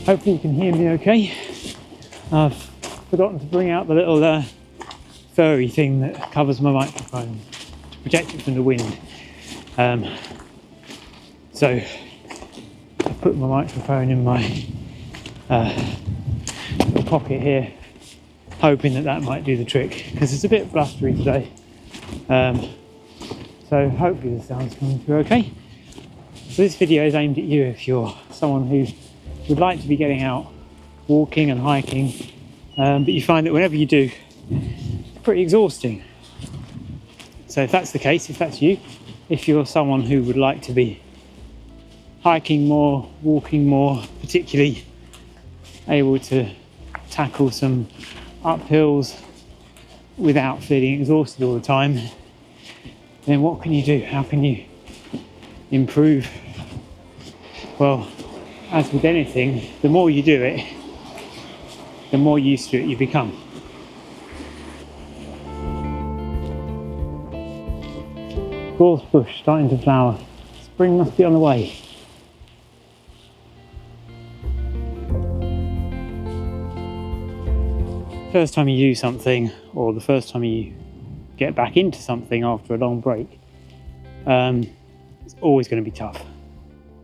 Hopefully you can hear me okay. I've forgotten to bring out the little furry thing that covers my microphone to protect it from the wind. So I've put my microphone in my little pocket here, hoping that might do the trick, because it's a bit blustery today. So hopefully the sound's coming through okay. So this video is aimed at you if you're someone who would like to be getting out walking and hiking, but you find that whenever you do, it's pretty exhausting. So if that's the case, if that's you, if you're someone who would like to be hiking more, walking more, particularly able to tackle some uphills without feeling exhausted all the time, then what can you do? How can you improve? Well, as with anything, the more you do it, the more used to it you become. Gorse bush starting to flower. Spring must be on the way. First time you do something, or the first time you get back into something after a long break, it's always going to be tough.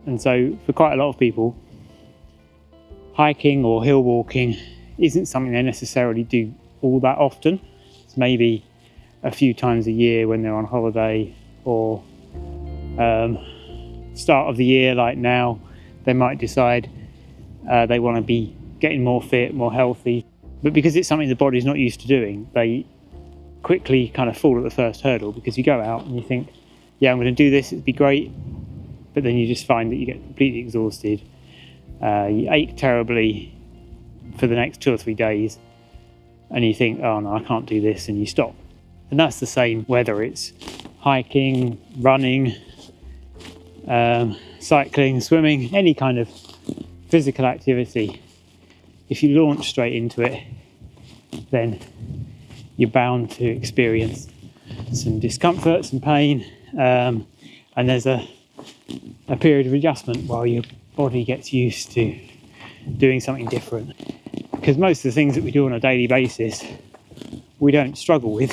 And so for quite a lot of people, hiking or hill walking isn't something they necessarily do all that often. It's maybe a few times a year when they're on holiday, or start of the year like now, they might decide they want to be getting more fit, more healthy. But because it's something the body's not used to doing, they quickly kind of fall at the first hurdle, because you go out and you think, yeah, I'm going to do this, it'd be great. But then you just find that you get completely exhausted. You ache terribly for the next 2 or 3 days, and you think, oh no, I can't do this, and you stop. And that's the same whether it's hiking, running, cycling, swimming, any kind of physical activity. If you launch straight into it, then you're bound to experience some discomfort, some pain, and there's a period of adjustment while your body gets used to doing something different. Because most of the things that we do on a daily basis, we don't struggle with,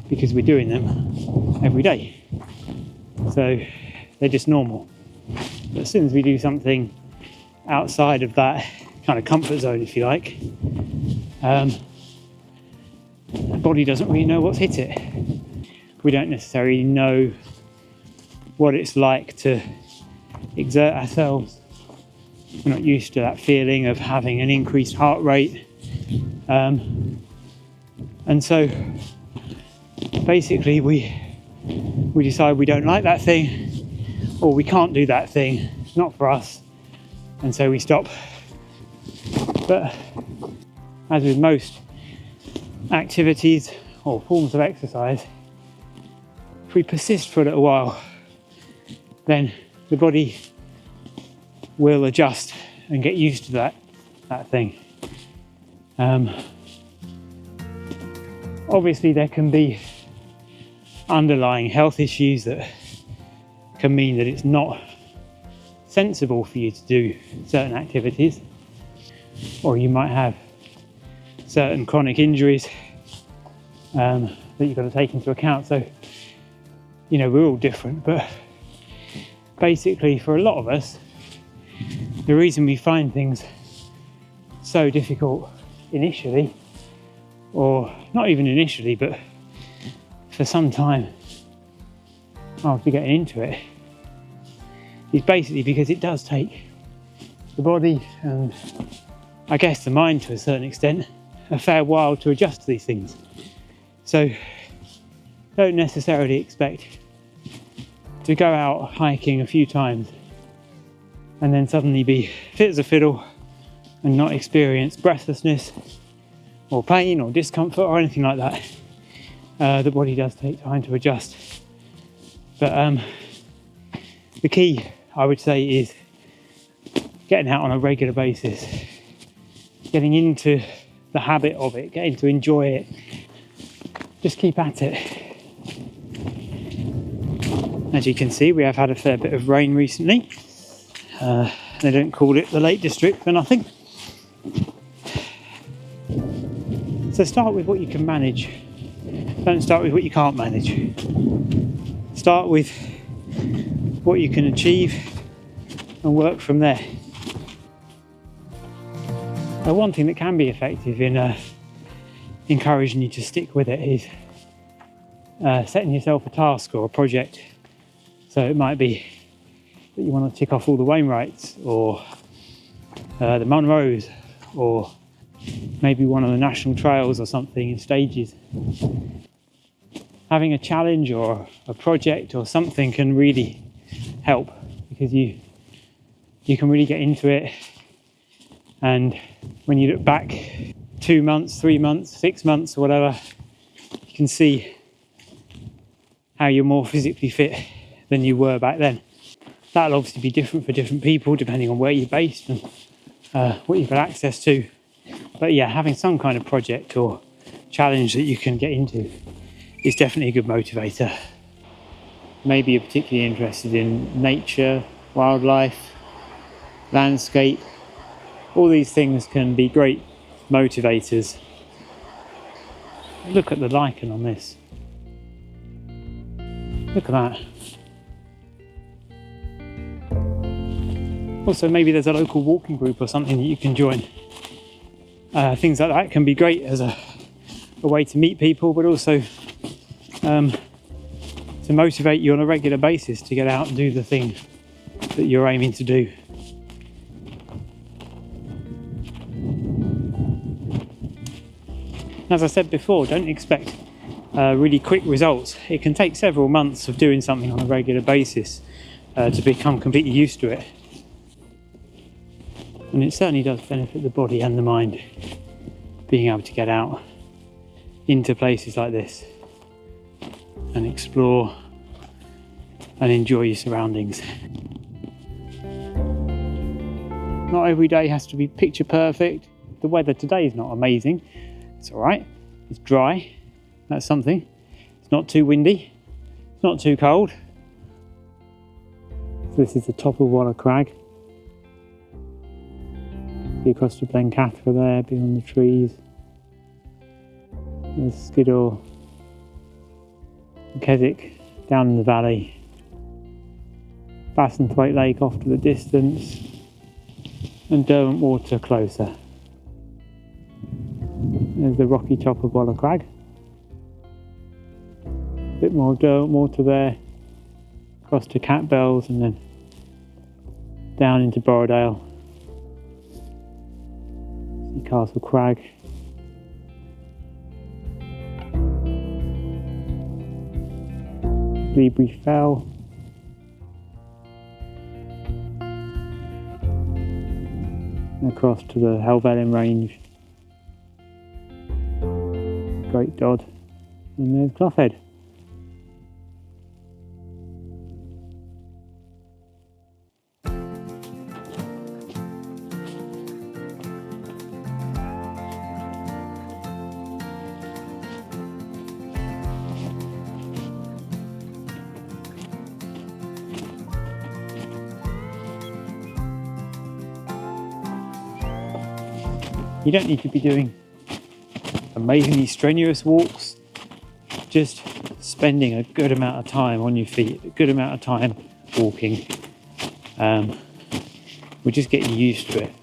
because we're doing them every day. So they're just normal. But as soon as we do something outside of that kind of comfort zone, if you like, the body doesn't really know what's hit it. We don't necessarily know what it's like to exert ourselves. We're not used to that feeling of having an increased heart rate. And so basically we decide we don't like that thing, or we can't do that thing, it's not for us, and so we stop. But as with most activities or forms of exercise, if we persist for a little while, then the body will adjust and get used to that thing. Obviously there can be underlying health issues that can mean that it's not sensible for you to do certain activities, or you might have certain chronic injuries that you've got to take into account. So, you know, we're all different, but basically for a lot of us, the reason we find things so difficult initially, or not even initially, but for some time after getting into it, is basically because it does take the body, and I guess the mind to a certain extent, a fair while to adjust to these things. So don't necessarily expect to go out hiking a few times and then suddenly be fit as a fiddle and not experience breathlessness or pain or discomfort or anything like that. The body does take time to adjust. But the key, I would say, is getting out on a regular basis, getting into the habit of it, getting to enjoy it. Just keep at it. As you can see, we have had a fair bit of rain recently. They don't call it the Lake District for nothing. So start with what you can manage. Don't start with what you can't manage. Start with what you can achieve and work from there. One thing that can be effective in encouraging you to stick with it is setting yourself a task or a project. So it might be that you want to tick off all the Wainwrights or the Munros, or maybe one of the national trails or something in stages. Having a challenge or a project or something can really help, because you can really get into it, and when you look back 2 months, 3 months, 6 months or whatever, you can see how you're more physically fit than you were back then. That'll obviously be different for different people depending on where you're based and what you've got access to. But yeah, having some kind of project or challenge that you can get into is definitely a good motivator. Maybe you're particularly interested in nature, wildlife, landscape. All these things can be great motivators. Look at the lichen on this. Look at that. Also, maybe there's a local walking group or something that you can join. Things like that can be great as a way to meet people, but also to motivate you on a regular basis to get out and do the thing that you're aiming to do. As I said before, don't expect really quick results. It can take several months of doing something on a regular basis to become completely used to it. And it certainly does benefit the body and the mind, being able to get out into places like this and explore and enjoy your surroundings. Not every day has to be picture perfect. The weather today is not amazing. It's all right. It's dry. That's something. It's not too windy. It's not too cold. So this is the top of Waller Crag. See across to Blencathra there, beyond the trees. There's Skiddaw, Keswick down in the valley. Bassenthwaite Lake off to the distance, and Derwent Water closer. There's the rocky top of Waller Crag. A bit more Derwent Water there, across to Catbells, and then down into Borrowdale. See Castle Crag. Leebury Fell. Across to the Helvellyn Range. Great Dodd. And there's Cloughhead. You don't need to be doing amazingly strenuous walks, just spending a good amount of time on your feet, a good amount of time walking will just get you used to it.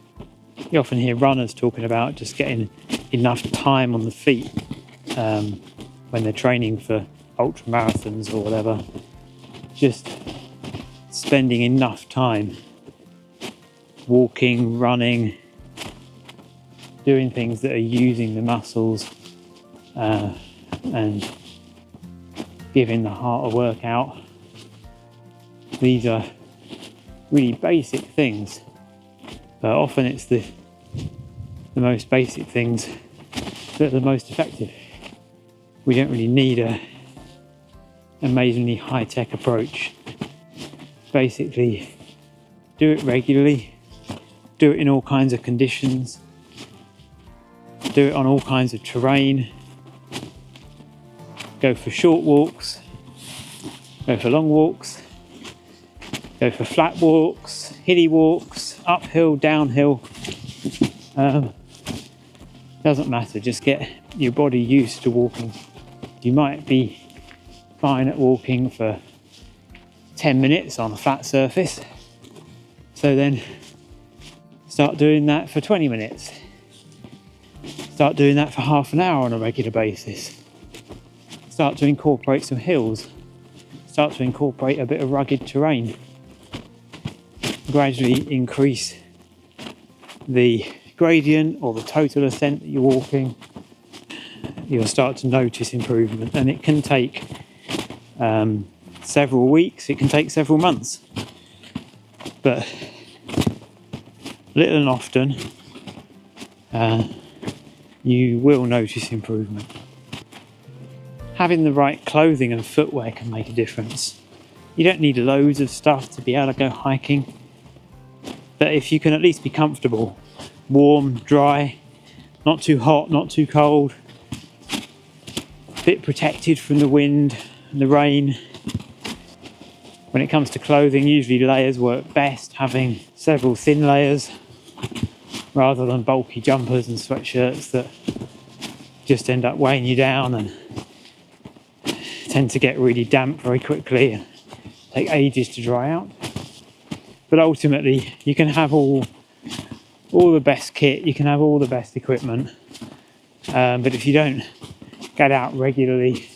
You often hear runners talking about just getting enough time on the feet when they're training for ultra marathons or whatever, just spending enough time walking, running, doing things that are using the muscles and giving the heart a workout. These are really basic things, but often it's the most basic things that are the most effective. We don't really need an amazingly high-tech approach. Basically, do it regularly, do it in all kinds of conditions, do it on all kinds of terrain, go for short walks, go for long walks, Go for flat walks, hilly walks, uphill, downhill. Doesn't matter, just get your body used to walking. You might be fine at walking for 10 minutes on a flat surface. So then start doing that for 20 minutes. Start doing that for half an hour on a regular basis. Start to incorporate some hills. Start to incorporate a bit of rugged terrain. Gradually increase the gradient or the total ascent that you're walking. You'll start to notice improvement, and it can take several weeks, it can take several months, but little and often you will notice improvement. Having the right clothing and footwear can make a difference. You don't need loads of stuff to be able to go hiking, but if you can at least be comfortable, warm, dry, not too hot, not too cold, a bit protected from the wind and the rain. When it comes to clothing, usually layers work best, having several thin layers rather than bulky jumpers and sweatshirts that just end up weighing you down and tend to get really damp very quickly and take ages to dry out. But ultimately, you can have all the best kit, you can have all the best equipment, but if you don't get out regularly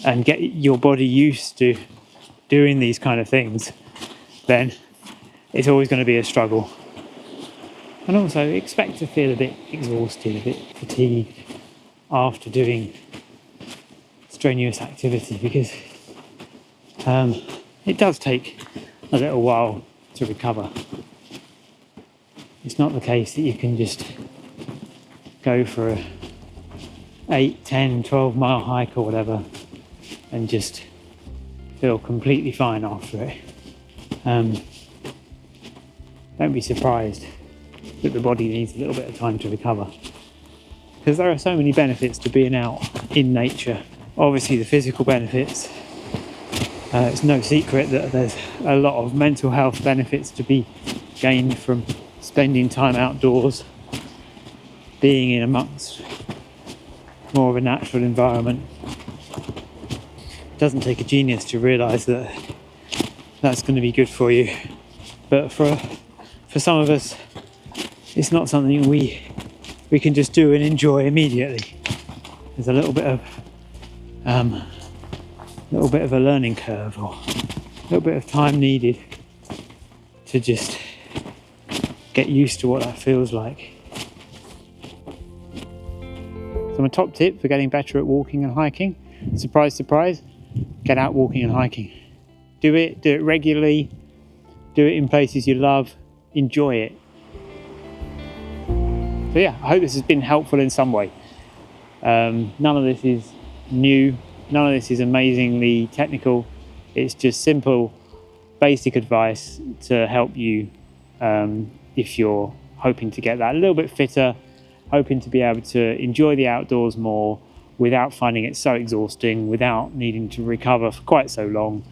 and get your body used to doing these kind of things, then it's always going to be a struggle. And also expect to feel a bit exhausted, a bit fatigued after doing strenuous activity, because it does take a little while to recover. It's not the case that you can just go for a 8, 10, 12 mile hike or whatever and just feel completely fine after it. Don't be surprised that the body needs a little bit of time to recover, because there are so many benefits to being out in nature. Obviously the physical benefits, it's no secret that there's a lot of mental health benefits to be gained from spending time outdoors, being in amongst more of a natural environment. It doesn't take a genius to realise that that's going to be good for you, but for some of us it's not something we can just do and enjoy immediately. There's a little bit of a learning curve, or a little bit of time needed to just get used to what that feels like. So my top tip for getting better at walking and hiking, surprise, surprise, get out walking and hiking. Do it regularly, do it in places you love, enjoy it. So yeah, I hope this has been helpful in some way. None of this is new, none of this is amazingly technical. It's just simple, basic advice to help you if you're hoping to get that a little bit fitter, hoping to be able to enjoy the outdoors more without finding it so exhausting, without needing to recover for quite so long.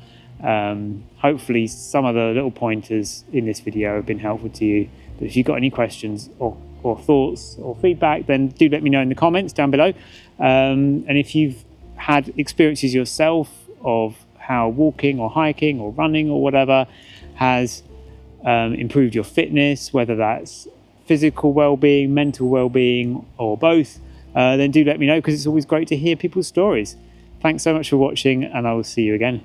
Hopefully some of the little pointers in this video have been helpful to you. But if you've got any questions or thoughts or feedback, then do let me know in the comments down below. And if you've had experiences yourself of how walking or hiking or running or whatever has improved your fitness, whether that's physical well-being, mental well-being, or both, then do let me know, because it's always great to hear people's stories. Thanks so much for watching, and I will see you again.